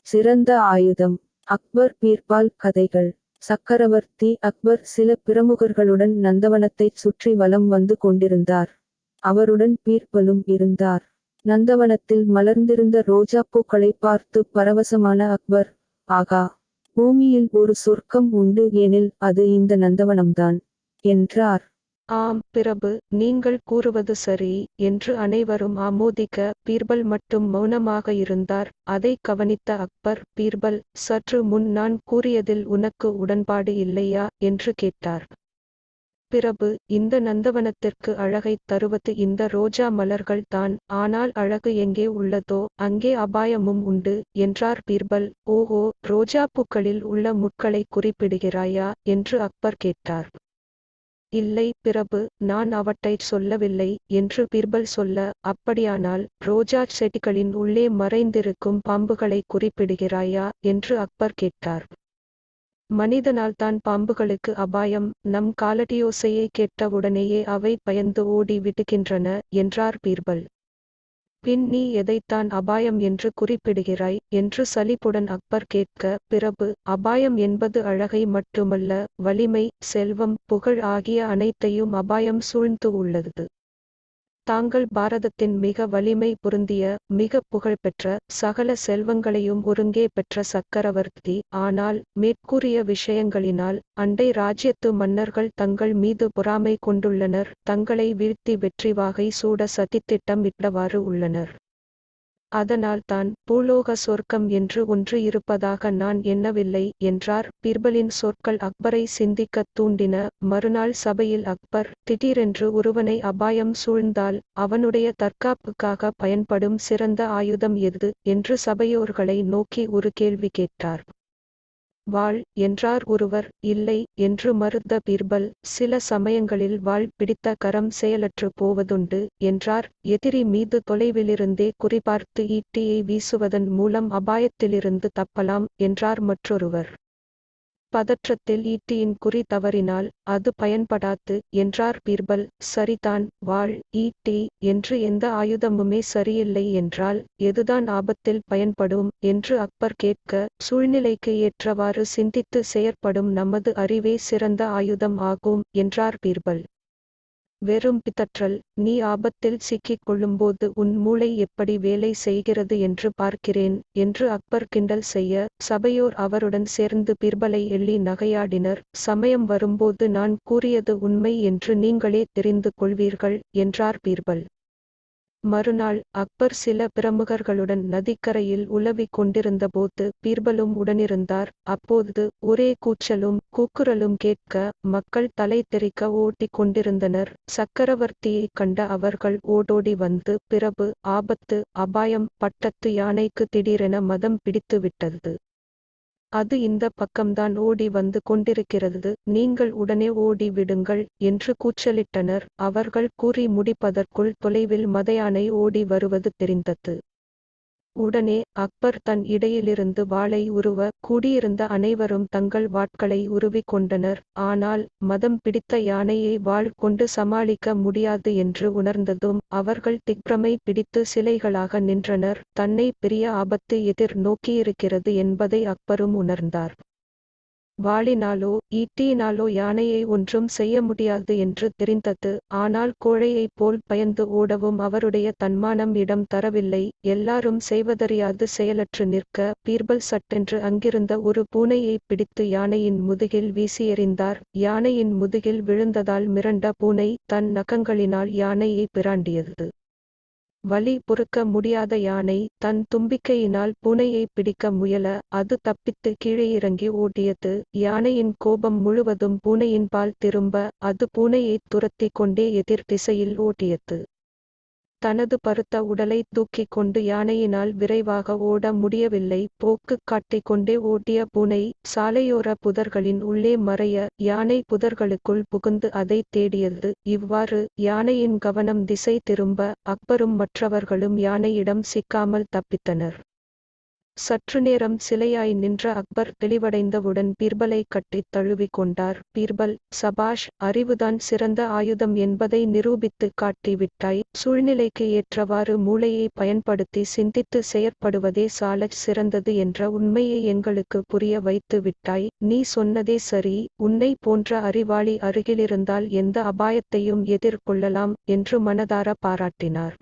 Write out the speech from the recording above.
சிறந்த ஆயுதம். அக்பர் பீர்பால் கதைகள். சக்கரவர்த்தி அக்பர் சில பிரமுகர்களுடன் நந்தவனத்தைச் சுற்றி வலம் வந்து கொண்டிருந்தார். அவருடன் பீர்பலும் இருந்தார். நந்தவனத்தில் மலர்ந்திருந்த ரோஜாப்பூக்களைப் பார்த்து பரவசமான அக்பர், ஆகா! பூமியில் ஒரு சொர்க்கம் உண்டு எனில் அது இந்த நந்தவனம்தான் என்றார். ஆம் பிரபு, நீங்கள் கூறுவது சரி என்று அனைவரும் ஆமோதிக்க பீர்பல் மட்டும் மௌனமாக இருந்தார். அதை கவனித்த அக்பர், பீர்பல், சற்று முன் நான் கூறியதில் உனக்கு உடன்பாடு இல்லையா என்று கேட்டார். பிரபு, இந்த நந்தவனத்திற்கு அழகைத் தருவது இந்த ரோஜா மலர்கள் தான். ஆனால் அழகு எங்கே உள்ளதோ அங்கே அபாயமும் உண்டு என்றார் பீர்பல். ஓஹோ, ரோஜாப்பூக்களில் உள்ள முட்களை குறிப்பிடுகிறாயா என்று அக்பர் கேட்டார். இல்லை பிரபு, நான் அவற்றைச் சொல்லவில்லை என்று பீர்பல் சொல்ல, அப்படியானால் ரோஜா செடிகளின் உள்ளே மறைந்திருக்கும் பாம்புகளை குறிப்பிடுகிறாயா என்று அக்பர் கேட்டார். மனிதனால்தான் பாம்புகளுக்கு அபாயம். நம் காலடியோசையை கேட்டவுடனேயே அவை பயந்து ஓடி விடுகின்றன என்றார் பீர்பல். பின் நீ எதைத்தான் அபாயம் என்று குறிப்பிடுகிறாய் என்று சலிப்புடன் அக்பர் கேட்க, பிரபு, அபாயம் என்பது அழகை மட்டுமல்ல, வலிமை, செல்வம், புகழ் ஆகிய அனைத்தையும் அபாயம் சூழ்ந்து உள்ளது. தாங்கள் பாரதத்தின் மிக வலிமை பொருந்திய, மிக புகழ்பெற்ற, சகல செல்வங்களையும் ஒருங்கே பெற்ற சக்கரவர்த்தி. ஆனால் மேற்கூறிய விஷயங்களினால் அண்டை ராஜ்யத்து மன்னர்கள் தங்கள் மீது பொறாமை கொண்டுள்ளனர். தங்களை வீழ்த்தி வெற்றி வாகை சூட சதித்திட்டம் இட்டவாறு உள்ளனர். அதனால்தான் பூலோக சொர்க்கம் என்று ஒன்று இருப்பதாக நான் எண்ணவில்லை என்றார். பீர்பலின் சொற்கள் அக்பரை சிந்திக்கத் தூண்டின. மறுநாள் சபையில் அக்பர், திடீரென்று ஒருவனை அபாயம் சூழ்ந்தால் அவனுடைய தற்காப்புக்காக பயன்படும் சிறந்த ஆயுதம் எது என்று சபையோர்களை நோக்கி ஒரு கேள்வி கேட்டார். வாள் என்றார் ஒருவர். இல்லை என்று மறுத்த பீர்பல், சில சமயங்களில் வாள் பிடித்த கரம் செயலற்று போவதுண்டு என்றார். எதிரி மீது தொலைவிலிருந்தே குறிபார்த்து ஈட்டியை வீசுவதன் மூலம் அபாயத்திலிருந்து தப்பலாம் என்றார் மற்றொருவர். பதற்றத்தில் ஈட்டியின் குறி தவறினால் அது பயன்படாது என்றார் பீர்பல். சரிதான், வாள், ஈட்டி என்று எந்த ஆயுதமுமே சரியில்லை என்றால் எதுதான் ஆபத்தில் பயன்படும் என்று அக்பர் கேட்க, சூழ்நிலைக்கு ஏற்றவாறு சிந்தித்து செயற்படும் நமது அறிவே சிறந்த ஆயுதம் ஆகும் என்றார் பீர்பல். வெறும் பிதற்றல். நீ ஆபத்தில் சிக்கிக் கொள்ளும்போது உன் மூளை எப்படி வேலை செய்கிறது என்று பார்க்கிறேன் என்று அக்பர் கிண்டல் செய்ய, சபையோர் அவருடன் சேர்ந்து பீர்பலை எள்ளி நகையாடினர். சமயம் வரும்போது நான் கூறியது உண்மை என்று நீங்களே தெரிந்து கொள்வீர்கள் என்றார் பீர்பல். மறுநாள் அக்பர் சில பிரமுகர்களுடன் நதிக்கரையில் உலவிக் கொண்டிருந்தபோது பீர்பலும் உடனிருந்தார். அப்போது ஒரே கூச்சலும் கூக்குரலும் கேட்க, மக்கள் தலை தெறிக்க ஓட்டிக் கொண்டிருந்தனர். சக்கரவர்த்தியைக் கண்ட அவர்கள் ஓடோடி வந்து, பிரபு, ஆபத்து, அபாயம், பட்டத்து யானைக்கு திடீரென மதம் பிடித்துவிட்டது. அது இந்த பக்கம்தான் ஓடி வந்து கொண்டிருக்கிறது. நீங்கள் உடனே ஓடி விடுங்கள் என்று கூச்சலிட்டனர். அவர்கள் கூறி முடிப்பதற்குள் தொலைவில் மதயானை ஓடி வருவது தெரிந்தது. உடனே அக்பர் தன் இடையிலிருந்து வாளை உருவ, கூடியிருந்த அனைவரும் தங்கள் வாட்களை உருவிக் கொண்டனர். ஆனால் மதம் பிடித்த யானையை வாள் கொண்டு சமாளிக்க முடியாது என்று உணர்ந்ததும் அவர்கள் திக்பிரமை பிடித்து சிலைகளாக நின்றனர். தன்னை பெரிய ஆபத்து எதிர் நோக்கியிருக்கிறது என்பதை அக்பரும் உணர்ந்தார். வாளினாலோ ஈட்டியினாலோ யானையை ஒன்றும் செய்ய முடியாது என்று தெரிந்தது. ஆனால் கோழையைப் போல் பயந்து ஓடவும் அவருடைய தன்மானம் இடம் தரவில்லை. எல்லாரும் செய்வதறியாது செயலற்று நிற்க, பீர்பல் சட்டென்று அங்கிருந்த ஒரு பூனையை பிடித்து யானையின் முதுகில் வீசி எறிந்தார். யானையின் முதுகில் விழுந்ததால் மிரண்ட பூனை தன் நகங்களினால் யானையை பிராண்டியது. வலி பொறுக்க முடியாத யானை தன் தும்பிக்கையினால் பூனையை பிடிக்க முயல, அது தப்பித்து கீழே இறங்கி ஓடியது. யானையின் கோபம் முழுவதும் பூனையின் பால் திரும்ப, அது பூனையைத் துரத்தி கொண்டே எதிர் திசையில் ஓடியது. தனது பருத்த உடலை தூக்கிக் கொண்டு யானையினால் விரைவாக ஓட முடியவில்லை. போக்குக் காட்டிக் கொண்டே ஓட்டிய பூனை சாலையோர புதர்களின் உள்ளே மறைய, யானை புதர்களுக்குள் புகுந்து அதை தேடியது. இவ்வாறு யானையின் கவனம் திசை திரும்ப, அக்பரும் மற்றவர்களும் யானையிடம் சிக்காமல் தப்பித்தனர். சற்று நேரம் சிலையாய் நின்ற அக்பர் தெளிவடைந்தவுடன் பீர்பலை கட்டித் தழுவிக் கொண்டார். பீர்பல், சபாஷ், அறிவுதான் சிறந்த ஆயுதம் என்பதை நிரூபித்துக் காட்டிவிட்டாய். சூழ்நிலைக்கு ஏற்றவாறு மூளையை பயன்படுத்தி சிந்தித்து செயற்படுவதே சாலச் சிறந்தது என்ற உண்மையை எங்களுக்கு புரிய வைத்து விட்டாய். நீ சொன்னதே சரி. உன்னை போன்ற அறிவாளி அருகிலிருந்தால் எந்த அபாயத்தையும் எதிர்கொள்ளலாம் என்று மனதார பாராட்டினார்.